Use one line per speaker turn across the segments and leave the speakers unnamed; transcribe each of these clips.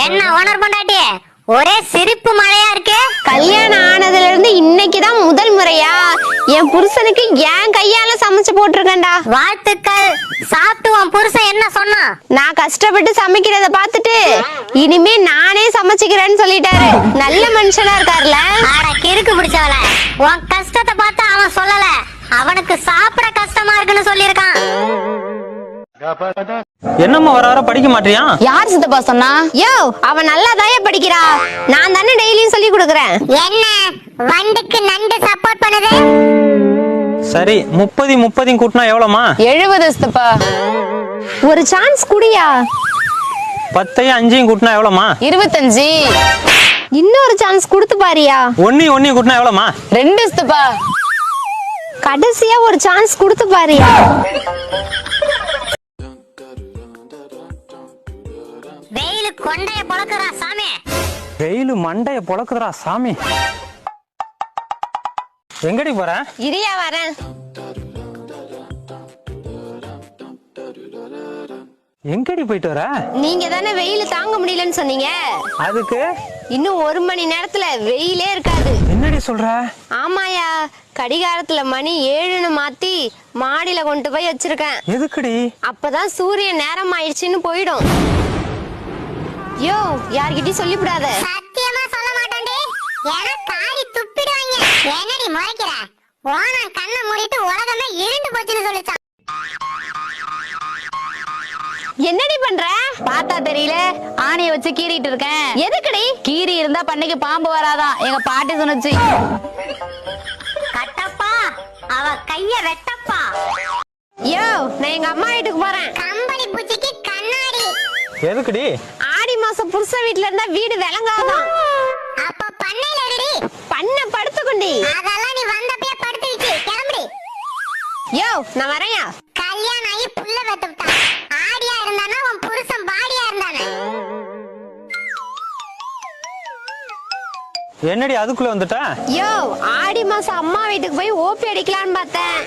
என்ன ஓனர் பொண்டாட்டி ஒரே சிரிப்பு மழையா இருக்கு.
கல்யாணம் ஆனதுல இருந்து இன்னைக்குதான் முதல் முறையா என் புருஷனுக்கு என் கையால சமைச்சு போட்டிருக்கேன்டா.
வாழ்த்துக்கள். சாப்பிட்டு உன் புருஷன் என்ன சொன்னா?
நான் கஷ்டப்பட்டு சமைக்கிறத பார்த்துட்டு இனிமே நானே சமைச்சுக்கிறேன்னு சொல்லிட்டாரு. நல்ல மனுஷனா இருக்காருல.
ஆட கிறுக்கு பிடிச்சவள, உன் கஷ்டத்தை பார்த்து அவன் சொல்லல, அவனுக்கு சாப்பிட கஷ்டமா இருக்குன்னு சொல்லியிருக்கான்.
என்னம்மா வர வர படிக்க மாட்டியா?
யார் சித்தப்பா சொன்னா? யோ, அவன் நல்லா தாயே படிக்கிறா. நான் தானே டெய்லியும் சொல்லி கொடுக்கறேன்.
என்ன வண்டுக்கு நண்டு சப்போர்ட் பண்ணுது?
சரி, 30 கூட்டினா எவ்வளவுமா?
70 சித்தப்பா. ஒரு சான்ஸ் குடியா.
10 5 கூட்டினா எவ்வளவுமா?
25. இன்னொரு சான்ஸ் கொடுத்து பாரியா.
1 கூட்டினா எவ்வளவுமா?
2 சித்தப்பா. கடைசியா ஒரு சான்ஸ் கொடுத்து பாரியா.
வெயிலு கொண்டைய பொளக்குறா சாமி.
வெயிலு மண்டைய பொளக்குறா சாமி. எங்கடி போற?
இரியா வரேன்.
எங்கடி போயிட்டு வர?
நீங்க தானே வெயில் தாங்க முடியலன்னு சொன்னீங்க.
அதுக்கு
இன்னும் 1 மணி நேரத்துல வெயிலே இருக்காது.
என்னடி சொல்ற?
ஆமாயா, கடிகாரத்துல மணி 7ன்னு மாத்தி மாடியில கொண்டு போய் வச்சிருக்கேன்.
எதுக்குடி?
அப்பதான் சூரியன் நேரம் ஆயிடுச்சுன்னு போயிடும். யோ, யார்கிட்டயும் சொல்லிவிடாத.
சத்தியமா சொல்ல மாட்டேன்டி. ஏன்னா காரி துப்பிடுவாங்க. என்னடி முறைக்கிற? ஓனா கண்ணை மூடிட்டு உலகமே இருண்டு போச்சுன்னு சொல்லிச்சான்.
என்னடி பண்ற?
பார்த்தா தெரியல, ஆணியை வச்சு கீறிட்டு இருக்கேன்.
எதுக்குடி?
கீரி இருந்தா பண்ணைக்கு பாம்பு வராதான், எங்க பாட்டி சொன்னுச்சு.
கட்டப்பா, அவ கைய வெட்டப்பா.
யோ, நான் எங்க அம்மா வீட்டுக்கு போறேன்.
கம்பளி பூச்சிக்கு கண்ணாடி.
எதுக்குடி?
ஆடி மாசம் புருஷன் வீட்டுல இருந்தா வீடு விளங்காதான்.
அப்ப பண்ணையில இருடி.
பண்ண படுத்துக்குண்டி.
அதெல்லாம் நீ வந்தப்பே படுத்துக்கிச்சு. கிளம்புடி.
யோ, நான் வரேன்யா.
கல்யாணம் ஆகி புள்ள பெத்துட்டா. ஆடியா இருந்தானா உன் புருஷன் பாடியா இருந்தானே.
என்னடி அதுக்குள்ள வந்துட்ட?
யோ, ஆடி மாசம் அம்மா வீட்டுக்கு போய் ஓபி அடிக்கலான்னு பார்த்தேன்.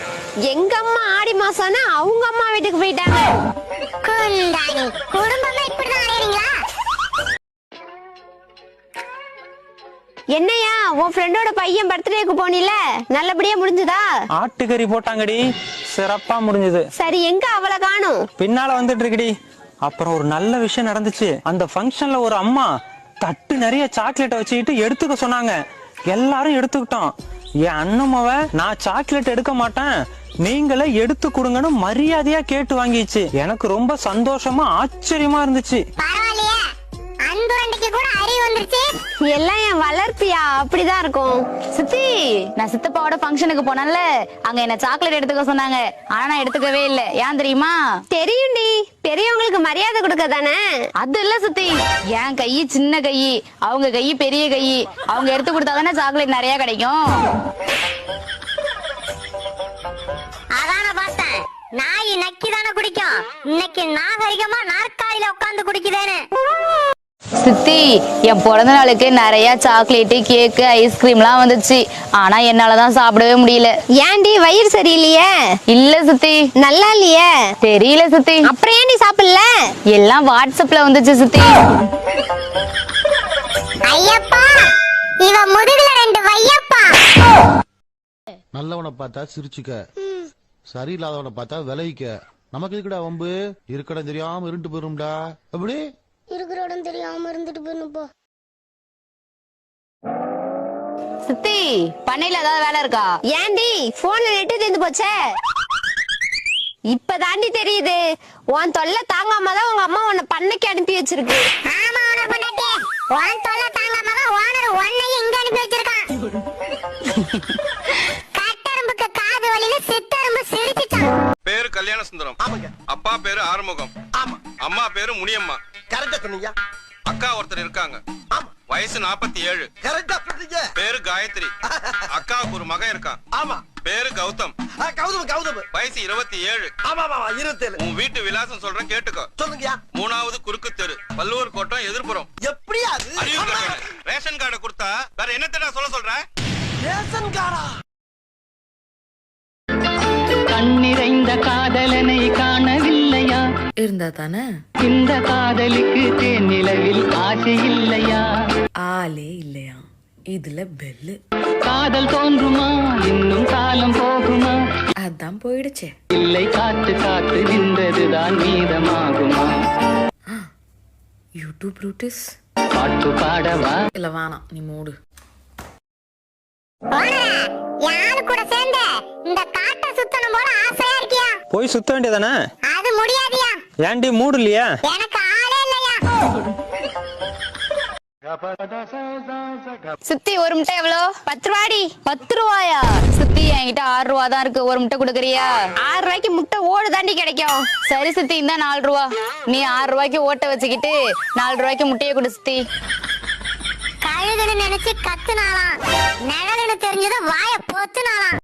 எங்க அம்மா ஆடி மாசம்னா அவங்க அம்மா வீட்டுக்கு போயிட்டாங்க.
குந்தாணி, குடும்பமே இப்படிதான் அலையறீங்களா?
என்னையா, உன் ஃப்ரெண்டோட பையன் பர்த்டேக்கு போனில, நல்லபடியா முடிஞ்சதா?
ஆட்டுக்கறி போட்டாங்கடி, சிறப்பா முடிஞ்சது.
சரி, எங்க அவளை காணும்?
பின்னால வந்துட்டு இருக்குடி. அப்புறம் ஒரு நல்ல விஷயம் நடந்துச்சு. அந்த ஃபங்க்ஷன்ல ஒரு அம்மா தட்டு நிறைய சாக்லேட் வச்சுக்கிட்டு எடுத்துக்க சொன்னாங்க. எல்லாரும் எடுத்துக்கிட்டோம். என் அண்ணமாவ நான் சாக்லேட் எடுக்க மாட்டேன், நீங்களே எடுத்து கொடுங்கன்னு மரியாதையா கேட்டு வாங்கிச்சு. எனக்கு ரொம்ப சந்தோஷமா ஆச்சரியமா இருந்துச்சு.
பரவாயில்லையே, அன்புரண்டிக்கு கூட அறிவு வந்துருச்சு.
எல்லாம் என் வளர்ப்பியா, அப்படிதான் இருக்கும்.
சித்தி, நான் சித்தப்பாவோட ஃபங்க்ஷனுக்கு போனேன்ல, அங்க என்ன சாக்லேட் எடுத்துக்க சொன்னாங்க. ஆனா நான் எடுத்துக்கவே இல்ல. ஏன் தெரியுமா?
தெரியும்டி, பெரியவங்களுக்கு மரியாதை கொடுக்க தானே.
அது இல்ல சித்தி, என் கை சின்ன கை, அவங்க கை பெரிய கை. அவங்க எடுத்து கொடுத்தாதானே சாக்லேட் நிறைய கிடைக்கும்.
அதான பார்த்தேன், நாய் நக்கிதானே குடிக்கும். இன்னைக்கு நாகரிகமா நாற்காலியில உட்கார்ந்து குடிக்குதேன்னு.
சித்தி, என் பிறந்த நாளுக்கு நிறைய சாக்லேட்டு, கேக்கு, ஐஸ்கிரீம்லாம் வந்துச்சு. ஆனா என்னாலதான் சாப்பிடவே முடியல.
ஏன்டி, வயிறு சரியில்லையே?
இல்ல சித்தி.
நல்லா இல்லையே?
தெரியல சித்தி.
அப்புறம் ஏன்டி சாப்பிடல?
எல்லாம் வாட்ஸ்அப்ல வந்துச்சு சித்தி.
ஐயப்பா, இவ முதுகுல 2 வையப்பா.
நல்லவனை பார்த்தா சிரிச்சுக்க, சரியில்லாதவனை பார்த்தா விளைவிக்க. நமக்கு இருக்குடா வம்பு. இருக்கடம் தெரியாம இருண்டு போயிரும்டா. அப்படி
இருக்கிற இடம் தெரியாம இருந்துட்டு போயிருப்பா.
சித்தி, பண்ணையில ஏதாவது வேலை இருக்கா?
ஏன்டி, போன்ல நெட்டு தீர்ந்து போச்சே. இப்பதாண்டி தெரியுது, உன் தொல்லை தாங்காம தான் உங்க அம்மா உன்னை பண்ணைக்கு அனுப்பி வச்சிருக்கு.
ஆமா ஓனர் பொண்டாட்டி, உன் தொல்லை தாங்காம தான் ஓனர் உன்னையும் இங்க அனுப்பி வச்சிருக்கான். கட்டெரும்புக்கு காது வலியில சித்தெரும்பு சிரிச்சுட்டான்.
பேரு கல்யாண சுந்தரம். அப்பா பேரு ஆறுமுகம். அம்மா பேரு முனியம்மா. அக்கா ஒருத்தர் இருக்காங்க. வயசு 47. பேரு காயத்ரி. அக்காவுக்கு ஒரு மகன் இருக்கான். பேரு கௌதம். வயசு 27. உன் வீட்டு விலாசம் சொல்றேன் கேட்டுக்கோ. சொல்லுங்க. 3வது குறுக்கு தெரு, பல்லூர் கோட்டம், எதிர்ப்புறம். எப்படியா ரேஷன் கார்டு கொடுத்தா வேற என்னத்தடா சொல்ல சொல்ற? ரேஷன் கார்டா?
கண்ணிறைந்த காதலனை காணவில்லையா? இருந்தா தானே.
இந்த காதலுக்கு தேனிலவில் ஆசை இல்லையா?
ஆளே இல்லையா? இதுல பெல்லு.
காதல் தோன்றுமா இன்னும் காலம் போகுமா?
அதான் போயிடுச்சே.
இல்லை காத்து காத்து நின்றதுதான் மீதமாகுமா?
யூடியூப் ப்ளூட்டிஸ்
பாட்டு பாடவா?
இல்ல வேணாம், நீ மூடு.
ஓனரா, யாரு கூட சேர்ந்து இந்த காட்டை சுத்தணும் போல ஆசையா இருக்கியா?
போய் சுத்த வேண்டியதானே?
அது முடியாதியா.
ஏன்டி மூடு இல்லையா?
எனக்கு ஆளே இல்லையா.
சித்தி ஒரு முட்டை எவ்வளோ?
10 ரூபாடி.
10 ரூபாயா? சித்தி என்கிட்ட 6 ரூபா தான் இருக்கு, ஒரு முட்டை கொடுக்குறியா?
6 ரூபாய்க்கு முட்டை ஓடு தாண்டி கிடைக்கும்.
சரி சித்தி, இந்த 4 ரூபா. நீ 6 ரூபாய்க்கு ஓட்ட வச்சுக்கிட்டு 4 ரூபாய்க்கு முட்டையை கொடு சித்தி.
கழுகுன்னு நினைச்சு கத்துனாலாம், நிழலுன்னு தெரிஞ்சது வாய பொத்துனாலாம்.